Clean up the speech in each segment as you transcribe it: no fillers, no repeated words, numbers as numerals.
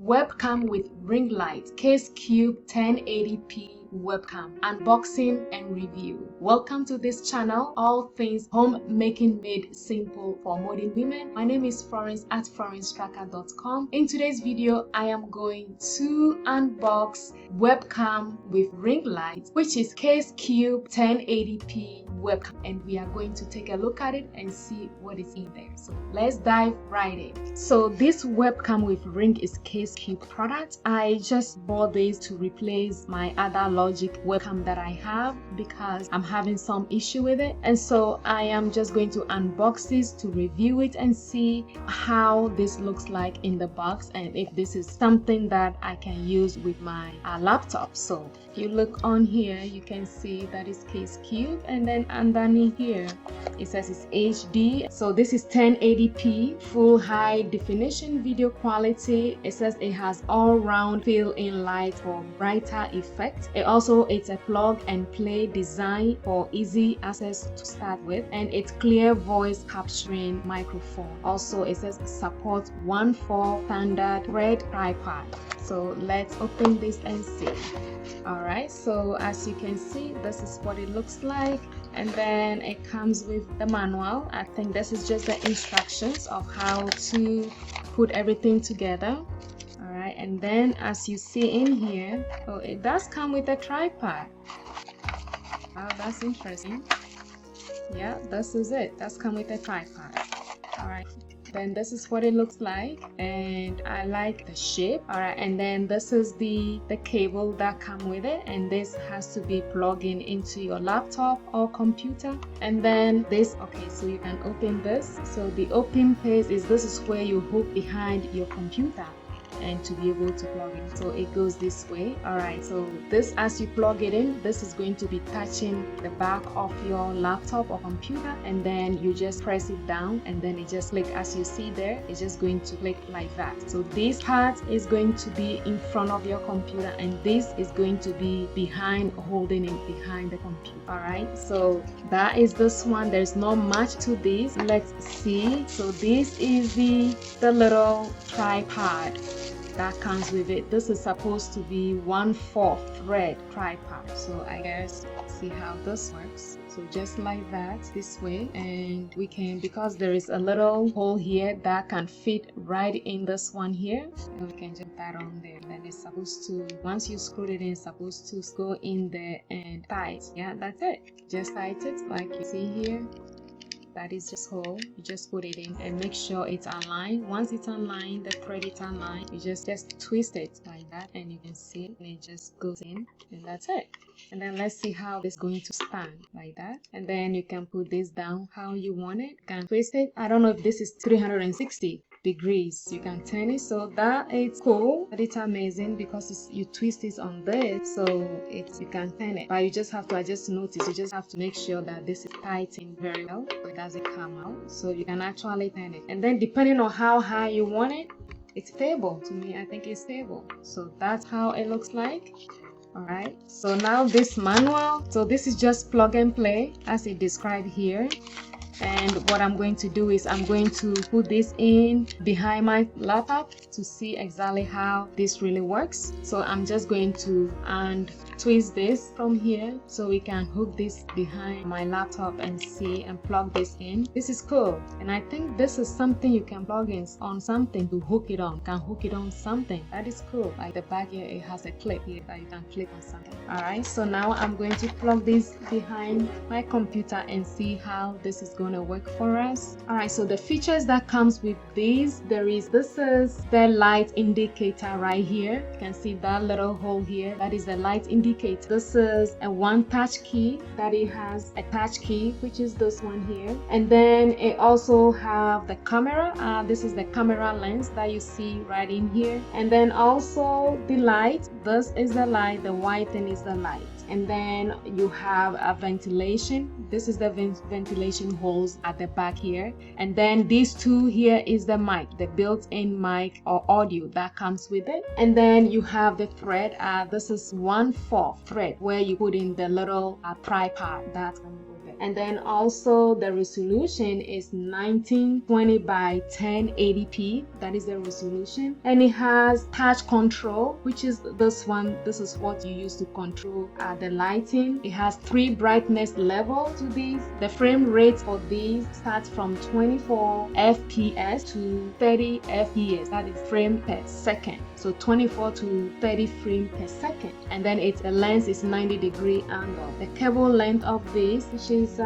Webcam with Ring Light, Casecube 1080p webcam, unboxing and review. Welcome to this channel, all things homemaking made simple for modern women. My name is Florence at florencestraka.com. In today's video, I am going to unbox Webcam with Ring Light, which is Casecube 1080p webcam, and we are going to take a look at it and see what is in there. So let's dive right in. So this Webcam with Ring is Casecube product. I just bought this to replace my other Logic webcam that I have because I'm having some issue with it, and so I am just going to unbox this to review it and see how this looks like in the box and if this is something that I can use with my laptop. So if you look on here, you can see that is Casecube, and then underneath here it says it's HD. So this is 1080p full high definition video quality. It says it has all-round fill-in light for brighter effect. It's a plug and play design for easy access to start with, and it's clear voice capturing microphone. Also it says support 1.4 standard thread tripod. So let's open this and see. Alright, so as you can see, this is what it looks like, and then it comes with the manual. I think this is just the instructions of how to put everything together. Alright, and then as you see in here, oh, it does come with a tripod. Wow, that's interesting. Yeah, this is it. That's come with a tripod. Alright, then this is what it looks like, and I like the shape. Alright, and then this is the cable that come with it, and this has to be plugged in into your laptop or computer. And then this, okay, so you can open this. So the open place is, this is where you hook behind your computer and to be able to plug in. So it goes this way. Alright, so this, as you plug it in, this is going to be touching the back of your laptop or computer, and then you just press it down, and then it just click. As you see there, it's just going to click like that. So this part is going to be in front of your computer, and this is going to be behind, holding it behind the computer. Alright, so that is this one. There's not much to this. Let's see. So this is the little tripod that comes with it. This is supposed to be 1/4 thread tripod. So I guess see how this works. So just like that, this way, and we can, because there is a little hole here that can fit right in this one here, and we can just put that on there. Then it's supposed to, once you screw it in, it's supposed to go in there and tight. Yeah, that's it. Just tight it like you see here. That is just hole. You just put it in and make sure it's aligned. Once it's aligned, the thread is aligned, you just twist it like that, and you can see it, and it just goes in, and that's it. And then let's see how this is going to stand like that. And then you can put this down how you want it. You can twist it. I don't know if this is 360 degrees. You can turn it, so that is cool. But it's amazing because you twist it on this, so you can turn it. But you just have to, I just noticed, you just have to make sure that this is tightened very well, so it doesn't come out. So you can actually turn it, and then depending on how high you want it, it's stable. To me, I think it's stable. So that's how it looks like. Alright, so now this manual, so this is just plug and play as it described here. And what I'm going to do is I'm going to put this in behind my laptop to see exactly how this really works. So I'm just going to twist this from here so we can hook this behind my laptop and see and plug this in. This is cool, and I think this is something you can plug in on something to hook it on. You can hook it on something. That is cool. Like the back here, it has a clip here that you can clip on something. Alright, so now I'm going to plug this behind my computer and see how this is going to work for us. Alright, so the features that comes with these, this is the light indicator right here. You can see that little hole here. That is the light indicator. This is a one touch key, that it has a touch key, which is this one here. And then it also have the camera. This is the camera lens that you see right in here. And then also the light. This is the light. The white thing is the light. And then you have a ventilation. This is the ventilation holes at the back here. And then these two here is the mic, the built-in mic or audio that comes with it. And then you have the thread. This is 1/4 thread where you put in the little tripod that comes with it. And then also the resolution is 1920 by 1080p. That is the resolution. And it has touch control, which is this one. This is what you use to control the lighting. It has 3 brightness levels to these. The frame rate for these starts from 24 fps to 30 fps. That is frame per second. So 24 to 30 frames per second. And then the lens is 90-degree angle. The cable length of this, which is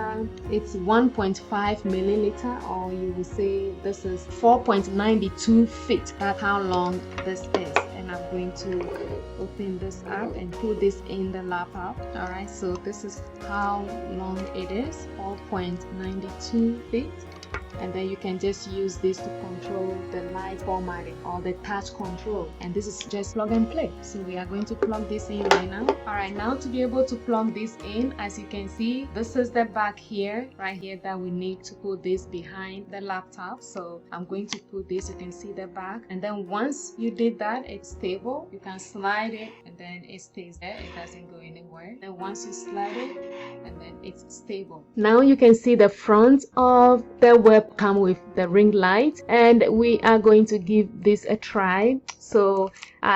it's 1.5 milliliter, or you will say this is 4.92 feet. That's how long this is. And I'm going to open this up and put this in the laptop. All right, so this is how long it is, 4.92 feet. And then you can just use this to control the light formatting or the touch control. And this is just plug and play. So we are going to plug this in right now. All right, now to be able to plug this in, as you can see, this is the back here, right here, that we need to put this behind the laptop. So I'm going to put this, you can see the back. And then once you did that, it's stable. You can slide it and then it stays there. It doesn't go anywhere. And once you slide it, and then it's stable. Now you can see the front of the webcam with the ring light, and we are going to give this a try. So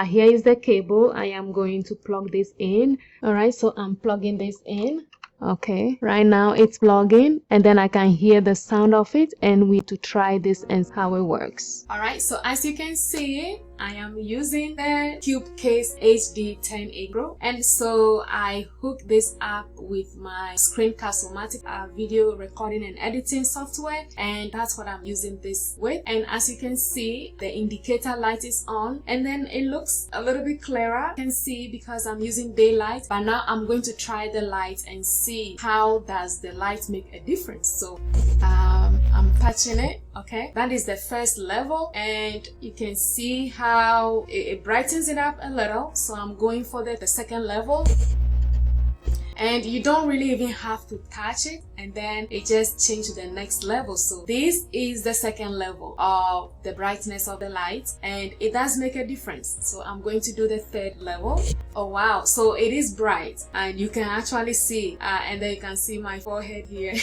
here is the cable. I am going to plug this in. All right, so I'm plugging this in. Okay, right now it's plugging, and then I can hear the sound of it, and we to try this and how it works. All right, so as you can see, I am using the Cube Case HD 1080 Pro, and so I hook this up with my Screencast-O-Matic video recording and editing software, and that's what I'm using this with. And as you can see, the indicator light is on, and then it looks a little bit clearer. You can see because I'm using daylight, but now I'm going to try the light and see how does the light make a difference. So I'm touching it. Okay, that is the first level, and you can see how it brightens it up a little. So I'm going for the second level, and you don't really even have to touch it, and then it just changes to the next level. So this is the second level of the brightness of the light, and it does make a difference. So I'm going to do the third level. Oh wow, so it is bright, and you can actually see and then you can see my forehead here.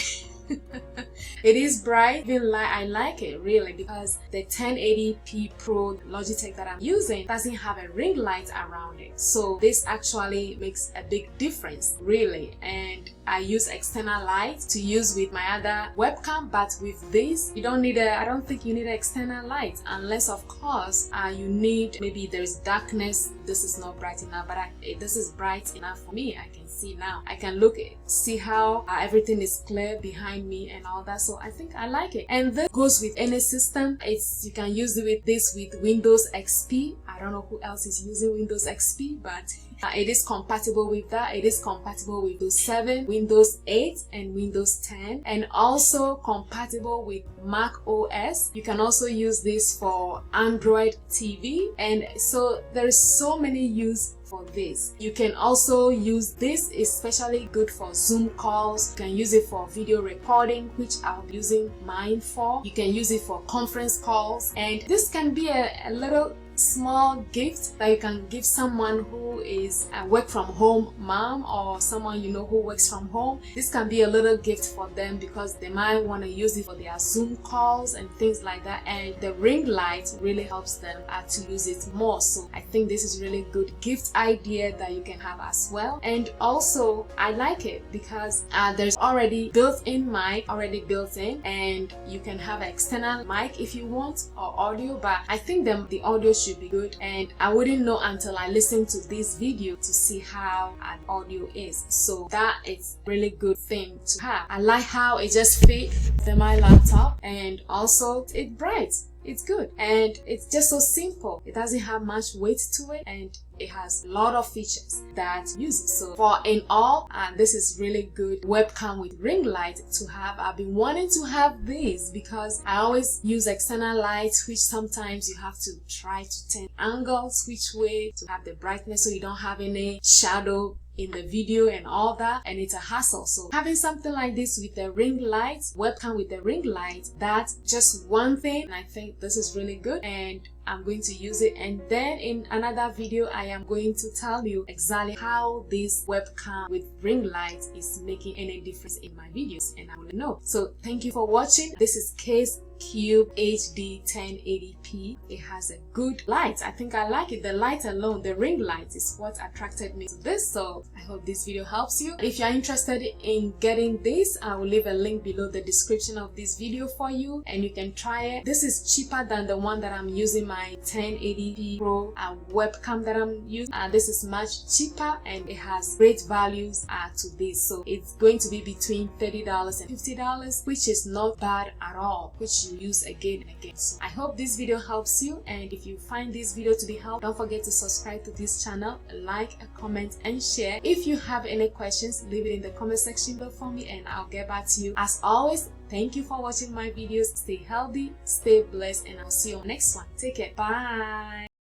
It is bright. I like it really, because the 1080p Pro Logitech that I'm using doesn't have a ring light around it, so this actually makes a big difference really. And I use external light to use with my other webcam, but with this you don't need I don't think you need an external light, unless of course you need, maybe there's darkness. This is not bright enough, but this is bright enough for me. I can see now. I can see how everything is clear behind me and all that. So I think I like it, and this goes with any system. You can use it with this with Windows XP. I don't know who else is using Windows XP, but it is compatible with that. It is compatible with Windows 7, Windows 8, and Windows 10, and also compatible with Mac OS. You can also use this for Android TV, and so there is so many use for this. You can also use this, especially good for Zoom calls. You can use it for video recording, which I'll be using mine for. You can use it for conference calls, and this can be a little small gift that you can give someone who is a work from home mom, or someone you know who works from home. This can be a little gift for them because they might want to use it for their Zoom calls and things like that, and the ring light really helps them to use it more. So I think this is really good gift idea that you can have as well. And also I like it because there's already built-in mic and you can have an external mic if you want, or audio, but I think the audio should be good, and I wouldn't know until I listen to this video to see how an audio is. So that is really good thing to have. I like how it just fits in my laptop, and also it's bright. It's good, and it's just so simple. It doesn't have much weight to it, and it has a lot of features that use it. So for in all, this is really good webcam with ring light to have. I've been wanting to have this because I always use external lights, which sometimes you have to try to turn angles which way to have the brightness so you don't have any shadow in the video and all that, and it's a hassle. So having something like this with the ring light, webcam with the ring light, that's just one thing, and I think this is really good, and I'm going to use it, and then in another video I am going to tell you exactly how this webcam with ring light is making any difference in my videos, and I want to know. So thank you for watching. This is Casecube HD 1080p. It has a good light. I think I like it. The light alone, the ring light, is what attracted me to this. So I hope this video helps you. If you're interested in getting this, I will leave a link below the description of this video for you, and you can try it. This is cheaper than the one that I'm using, my 1080p Pro webcam that I'm using. This is much cheaper, and it has great values to this. So it's going to be between $30 and $50, which is not bad at all, which you use again and again. So I hope this video helps you, and if you find this video to be helpful, don't forget to subscribe to this channel, like, comment, and share. If you have any questions, leave it in the comment section below for me, and I'll get back to you. As always, thank you for watching my videos. Stay healthy, stay blessed, and I'll see you on the next one. Take care. Bye.